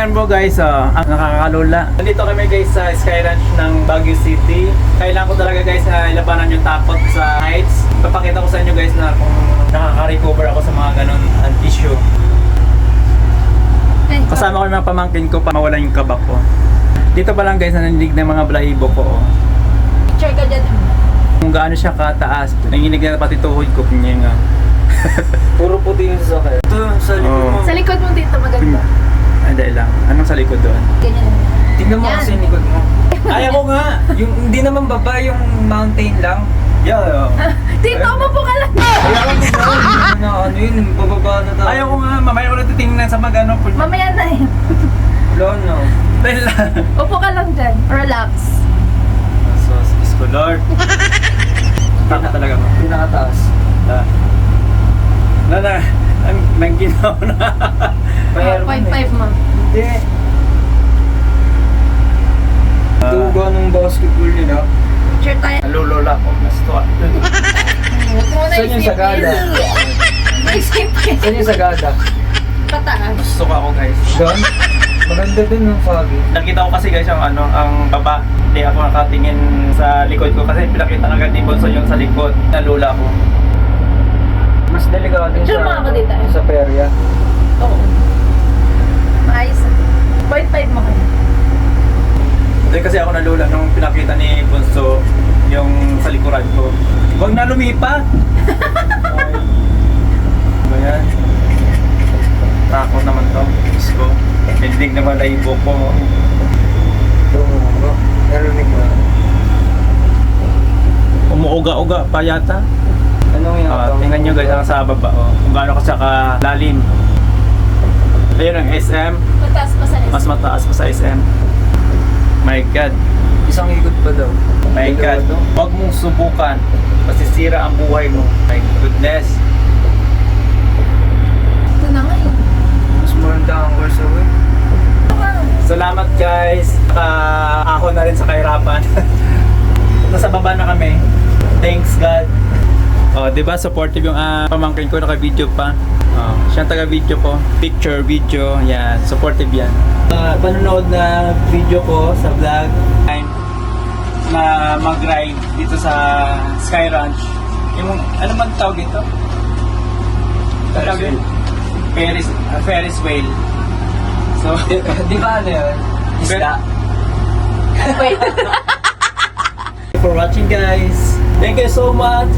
Tingnan mo guys, ang nakakalula. Nandito kami guys sa Sky Ranch ng Baguio City. Kailangan ko talaga guys na ilabanan yung takot sa heights. Papakita ko sa inyo guys na kung nakaka-recover ako sa mga ganun issue. Kasama ko yung mga pamangkin ko para mawala yung kabak ko. Dito pa lang guys, naninig ng mga balahibo ko. Picture ka dyan. Kung gaano siya kataas, nanginig na pati tuhod ko, pinya nga. Puro puti yung sasakyan. Ito, sa likod mo. Sa likod mo dito maganda. Ay, dahil lang. Anong sa likod doon? Ganyan. Tingnan mo Yan. kasi yung likod mo. Ayaw ko nga! Yung hindi naman baba, yung mountain lang. Yeah. Dito mo po ka lang. Ano yun, bababa na tayo. Ayaw ko nga, mamaya ko na titingnan sa mag-ano. Mamaya na eh. Wala na. Dahil lang. Upo ka lang dyan. Relax. So, Diyos ko Lord. Takot talaga ko. Pinakataas. Nang ginaw na. Mayroon 0.5 mo. Hindi. Tuga ng basketball nila. Picture tayo. Nalulula ko. Gusto ka. Huwag mo na Saan yung sagada? Isip Saan yung sagada? Pataas. Gusto ka ako guys. Doon? Maganda din yung sabi. Nakita ko kasi guys yung ang baba. Hindi ako nakatingin sa likod ko kasi pinakita agad ni Bonso yung sa likod. Nalula ko. Mas delikado din Picture mo ako dito eh. sa perya. Oo. Maayos. 0.5 mo kayo. Dahil kasi ako nalula nung pinakita ni Bonso yung sa likuran ko. Huwag na lumipat! Ano yan? Takot naman to. Diyos ko. Pindig naman na ibo ko. Tumugo. Narinig mo. Umuuga-uga pa yata. Anong yung Tingnan nyo guys ang sa baba. Kung gaano kasi kalalim. Ayun ang SM. Mataas pa sa Mas mataas pa sa SM. My God. Isang ikot pa daw. My God. Huwag mong subukan. Masisira ang buhay mo. My goodness. Ito na nga eh. Mas maganda ang course away. Salamat guys. Ako na rin sa kahirapan. Nasa baba na kami. Thanks God. Oh, 'di ba supportive yung pamangkin ko, naka-video pa. Oh, siya ang taga-video ko. Picture, video, yan, supportive yan. Panonood na video ko sa vlog na mag-ride dito sa Sky Ranch. Yung ano man tawag dito? Ferris wheel. So, Di ba ano yun? Isda. Wait. for watching guys. Thank you so much.